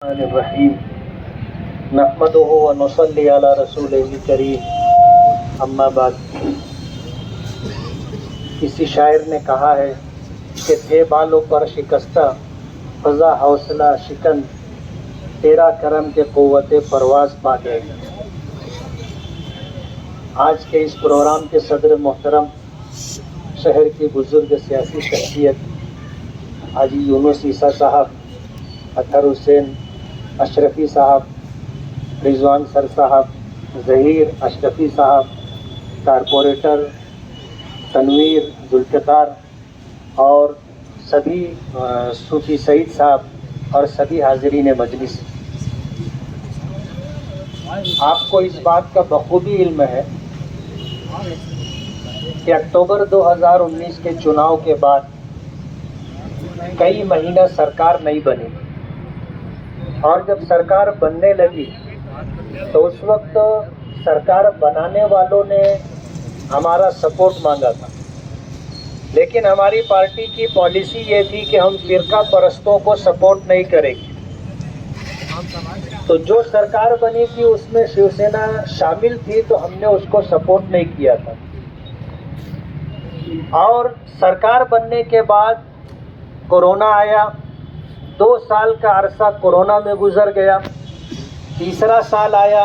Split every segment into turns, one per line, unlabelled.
الرحیم نحمدہ و نصلی علی رسولہ کریم اما بعد۔ کسی شاعر نے کہا ہے کہ تھے بالوں پر شکستہ فضا حوصلہ شکن، تیرا کرم کے قوت پرواز پا گئے۔ آج کے اس پروگرام کے صدر محترم، شہر کی بزرگ سیاسی شخصیت حاجی یونس عیسیٰ صاحب، اطہر حسین اشرفی صاحب، رضوان سر صاحب، ظہیر اشرفی صاحب، کارپوریٹر تنویر ذوالفقار اور سبھی صوفی سعید صاحب اور سبھی حاضرین مجلس، آپ کو اس بات کا بخوبی علم ہے کہ اکتوبر 2019 کے چناؤ کے بعد کئی مہینہ سرکار نہیں بنی، اور جب سرکار بننے لگی تو اس وقت سرکار بنانے والوں نے ہمارا سپورٹ مانگا تھا، لیکن ہماری پارٹی کی پالیسی یہ تھی کہ ہم فرقہ پرستوں کو سپورٹ نہیں کریں گے۔ تو جو سرکار بنی تھی اس میں شیو سینا شامل تھی، تو ہم نے اس کو سپورٹ نہیں کیا تھا، اور سرکار بننے کے بعد کورونا آیا، 2 سال کا عرصہ کورونا میں گزر گیا، تیسرا سال آیا،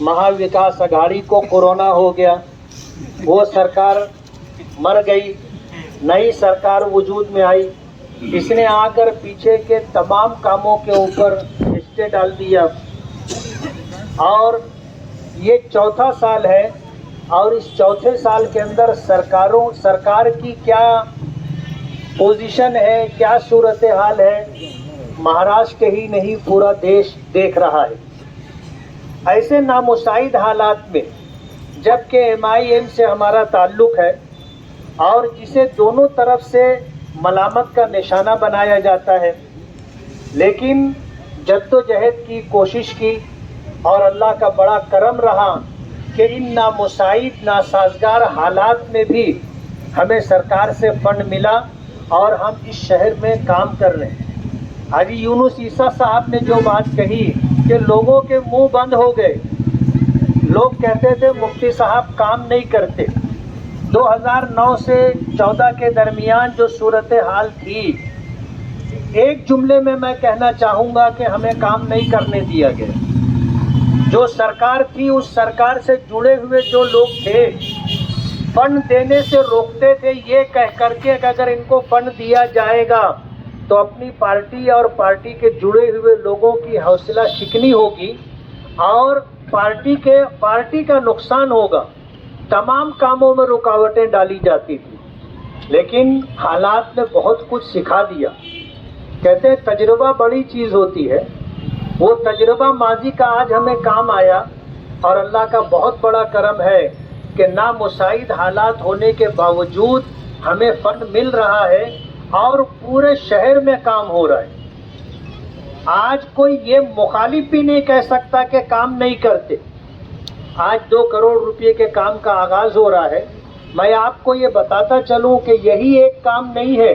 مہا وکاس اگھاڑی کو کورونا ہو گیا، وہ سرکار مر گئی، نئی سرکار وجود میں آئی، اس نے آ کر پیچھے کے تمام کاموں کے اوپر اسٹے ڈال دیا، اور یہ چوتھا سال ہے، اور اس چوتھے سال کے اندر سرکار کی کیا پوزیشن ہے، کیا صورتحال ہے، مہاراشٹر ہی نہیں پورا دیش دیکھ رہا ہے۔ ایسے نامساعد حالات میں جبکہ MIM سے ہمارا تعلق ہے اور جسے دونوں طرف سے ملامت کا نشانہ بنایا جاتا ہے، لیکن جدوجہد کی، کوشش کی، اور اللہ کا بڑا کرم رہا کہ ان نامساعد ناسازگار حالات میں بھی ہمیں سرکار سے فنڈ ملا اور ہم اس شہر میں کام کر رہے ہیں۔ حاجی یونس عیسیٰ صاحب نے جو بات کہی کہ لوگوں کے منہ بند ہو گئے، لوگ کہتے تھے مفتی صاحب کام نہیں کرتے۔ 2009 سے 14 کے درمیان جو صورتحال تھی، ایک جملے میں میں کہنا چاہوں گا کہ ہمیں کام نہیں کرنے دیا گیا۔ جو سرکار تھی، اس سرکار سے جڑے ہوئے جو لوگ تھے، فنڈ دینے سے روکتے تھے یہ کہہ کر کے کہ اگر ان کو فنڈ دیا جائے گا تو اپنی پارٹی اور پارٹی کے جڑے ہوئے لوگوں کی حوصلہ شکنی ہوگی اور پارٹی کا نقصان ہوگا، تمام کاموں میں رکاوٹیں ڈالی جاتی تھی۔ لیکن حالات نے بہت کچھ سکھا دیا۔ کہتے ہیں تجربہ بڑی چیز ہوتی ہے، وہ تجربہ ماضی کا آج ہمیں کام آیا، اور اللہ کا بہت بڑا کرم ہے کہ نامساعد حالات ہونے کے باوجود ہمیں فنڈ مل رہا ہے اور پورے شہر میں کام ہو رہا ہے۔ آج کوئی یہ مخالف بھی نہیں کہہ سکتا کہ کام نہیں کرتے۔ آج 2 کروڑ روپے کے کام کا آغاز ہو رہا ہے۔ میں آپ کو یہ بتاتا چلوں کہ یہی ایک کام نہیں ہے،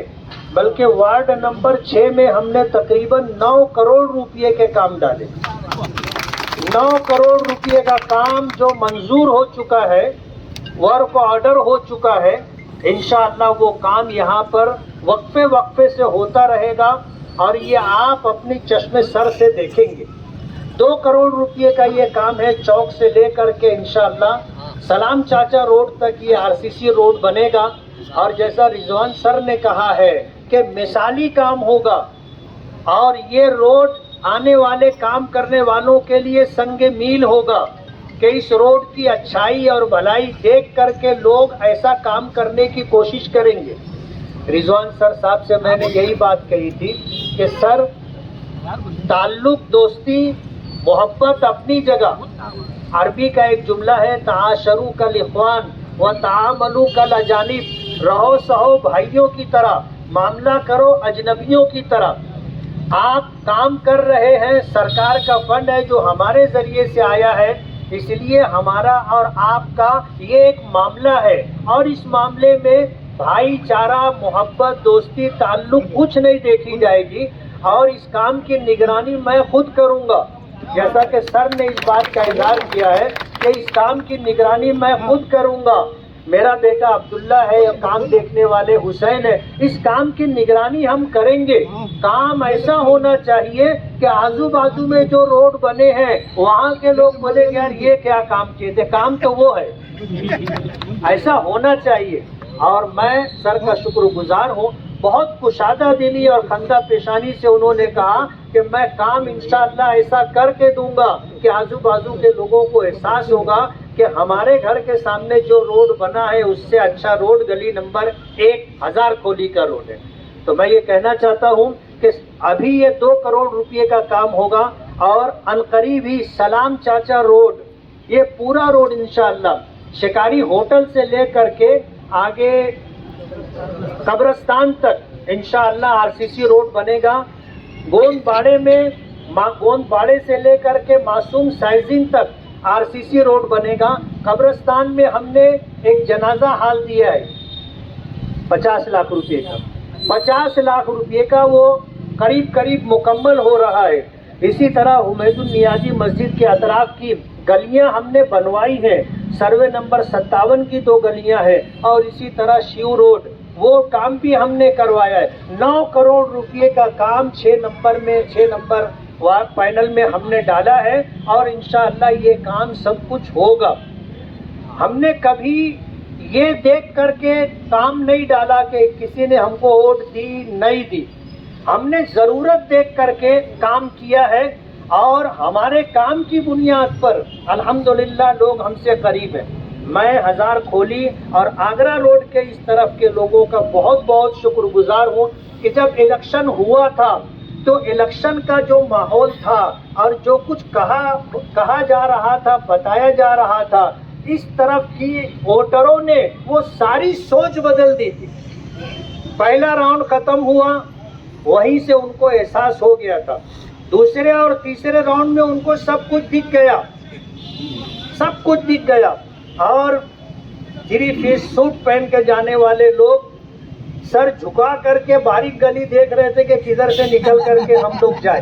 بلکہ وارڈ نمبر 6 میں ہم نے تقریباً 9 کروڑ روپے کے کام ڈالے۔ 9 کروڑ روپے کا کام جو منظور ہو چکا ہے، ورک آرڈر ہو چکا ہے، انشاءاللہ وہ کام یہاں پر وقفے وقفے سے ہوتا رہے گا، اور یہ آپ اپنی چشم سر سے دیکھیں گے۔ 2 کروڑ روپے کا یہ کام ہے، چوک سے لے کر کے انشاءاللہ سلام چاچا روڈ تک یہ RCC روڈ بنے گا، اور جیسا رضوان سر نے کہا ہے کہ مثالی کام ہوگا، اور یہ روڈ آنے والے کام کرنے والوں کے لیے سنگ میل ہوگا کہ اس روڈ کی اچھائی اور بھلائی دیکھ کر کے لوگ ایسا کام کرنے کی کوشش کریں گے۔ رضوان سر صاحب سے میں نے یہی بات کہی تھی کہ سر، تعلق، دوستی، محبت اپنی جگہ، عربی کا ایک جملہ ہے تعاشروا کالاخوان وتعاملوا کالاجانب، رہو سہو بھائیوں کی طرح، معاملہ کرو اجنبیوں کی طرح۔ آپ کام کر رہے ہیں، سرکار کا فنڈ ہے جو ہمارے ذریعے سے آیا ہے، اس لیے ہمارا اور آپ کا یہ ایک معاملہ ہے، اور اس معاملے میں بھائی چارہ، محبت، دوستی، تعلق کچھ نہیں دیکھی جائے گی۔ اور اس کام کی نگرانی میں خود کروں گا. جیسا کہ سر نے اس بات کا اظہار کیا ہے کہ اس کام کی نگرانی میں خود کروں گا. میرا بیٹا عبداللہ ہے، کام دیکھنے والے حسین ہے، اس کام کی نگرانی ہم کریں گے. کام ایسا ہونا چاہیے کہ آزو بازو میں جو روڈ بنے ہیں وہاں کے لوگ بولے یار یہ کیا کام کیے تھے، کام تو وہ ہے. ایسا ہونا چاہیے. اور میں سر کا شکر گزار ہوں، بہت کشادہ دلی اور خندہ پیشانی سے انہوں نے کہا کہ میں کام انشاءاللہ ایسا کر کے دوں گا کہ آزو بازو کے لوگوں کو احساس ہوگا کہ ہمارے گھر کے سامنے جو روڈ بنا ہے اس سے اچھا روڈ گلی نمبر 1000 کولی کا روڈ ہے. تو میں یہ کہنا چاہتا ہوں کہ ابھی یہ 2 کروڑ روپے کا کام ہوگا اور عنقریب ہی سلام چاچا روڈ، یہ پورا روڈ انشاءاللہ شکاری ہوٹل سے لے کر کے آگے قبرستان تک انشاءاللہ RCC روڈ بنے گا. گوند باڑے میں گوند باڑے سے لے کر کے معصوم سائزین تک RCC روڈ بنے گا. قبرستان میں ہم نے ایک جنازہ ہال دیا ہے 50 لاکھ روپے کا. 50 لاکھ روپے کا وہ قریب مکمل ہو رہا ہے. اسی طرح حمید النیازی مسجد کے اطراف کی گلیاں ہم نے بنوائی ہیں. سروے نمبر 57 کی 2 گلیاں ہیں. اور اسی طرح شیو روڈ وہ کام بھی ہم نے کروایا ہے. 9 کروڑ روپے کا کام 6 نمبر وارڈ پینل میں ہم نے ڈالا ہے اور انشاءاللہ یہ کام سب کچھ ہوگا. ہم نے کبھی یہ دیکھ کر کے کام نہیں ڈالا کہ کسی نے ہم کو ووٹ دی نہیں دی. ہم نے ضرورت دیکھ کر کے کام کیا ہے اور ہمارے کام کی بنیاد پر الحمدللہ لوگ ہم سے قریب ہیں. میں ہزار کھولی اور آگرہ روڈ کے اس طرف کے لوگوں کا بہت شکر گزار ہوں کہ جب الیکشن ہوا تھا تو الیکشن کا جو ماحول تھا اور جو کچھ کہا جا رہا تھا، بتایا جا رہا تھا، اس طرف کی ووٹروں نے وہ ساری سوچ بدل دی تھی. پہلا راؤنڈ ختم ہوا، وہیں سے ان کو احساس ہو گیا تھا. دوسرے اور تیسرے راؤنڈ میں ان کو سب کچھ دکھ گیا اور 3 پیس سوٹ پہن کے جانے والے لوگ سر جھکا کر کے باریک گلی دیکھ رہے تھے کہ کدھر سے نکل کر کے ہم لوگ جائیں.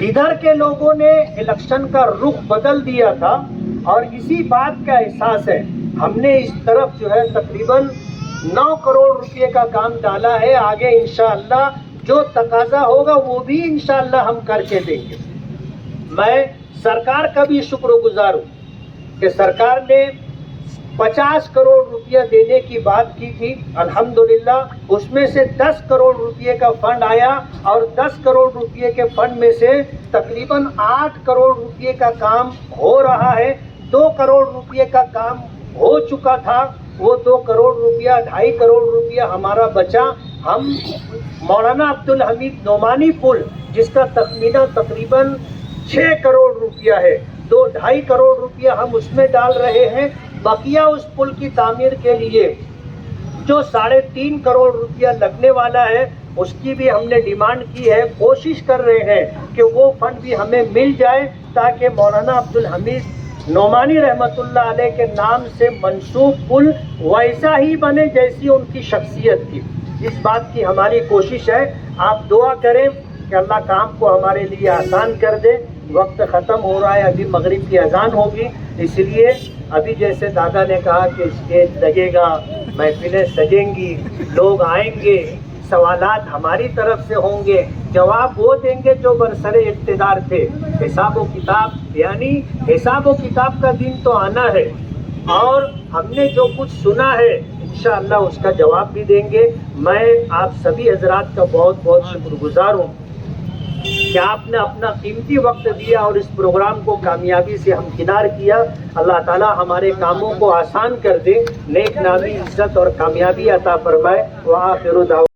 ادھر کے لوگوں نے الیکشن کا رخ بدل دیا تھا اور اسی بات کا احساس ہے. ہم نے اس طرف جو ہے تقریباً 9 کروڑ روپے کا کام ڈالا ہے. آگے انشاءاللہ جو تقاضا ہوگا وہ بھی انشاءاللہ ہم کر کے دیں گے. میں سرکار کا بھی شکر گزار ہوں کہ سرکار نے 50 کروڑ روپیہ دینے کی بات کی تھی. الحمدللہ اس میں سے 10 کروڑ روپے کا فنڈ آیا اور 10 کروڑ روپے کے فنڈ میں سے تقریباً 8 کروڑ روپے کا کام ہو رہا ہے. 2 کروڑ روپے کا کام ہو چکا تھا. وہ 2 کروڑ روپیہ 2.5 کروڑ روپیہ ہمارا بچا. ہم مولانا عبدالحمید نعمانی پل جس کا تخمینہ تقریباً 6 کروڑ روپیہ ہے، 2.5 کروڑ روپیہ ہم اس میں ڈال رہے ہیں. بقیہ اس پل کی تعمیر کے لیے جو 3.5 کروڑ روپیہ لگنے والا ہے اس کی بھی ہم نے ڈیمانڈ کی ہے. کوشش کر رہے ہیں کہ وہ فنڈ بھی ہمیں مل جائے تاکہ مولانا عبدالحمید نعمانی رحمت اللہ علیہ کے نام سے منسوب پل ویسا ہی بنے جیسی ان کی شخصیت تھی. اس بات کی ہماری کوشش ہے. آپ دعا کریں کہ اللہ کام کو ہمارے لیے آسان کر دے. وقت ختم ہو رہا ہے، ابھی مغرب کی اذان ہوگی، اس لیے ابھی جیسے دادا نے کہا کہ اسٹیج لگے گا، محفلیں سجیں گی، لوگ آئیں گے، سوالات ہماری طرف سے ہوں گے، جواب وہ دیں گے جو برسر اقتدار تھے. حساب و کتاب یعنی حساب و کتاب کا دن تو آنا ہے اور ہم نے جو کچھ سنا ہے انشاءاللہ اس کا جواب بھی دیں گے. میں آپ سبھی حضرات کا بہت شکر گزار ہوں کہ آپ نے اپنا قیمتی وقت دیا اور اس پروگرام کو کامیابی سے ہمکنار کیا. اللہ تعالی ہمارے کاموں کو آسان کر دے، نیک نامی، عزت اور کامیابی عطا فرمائے. وآخر دعوانا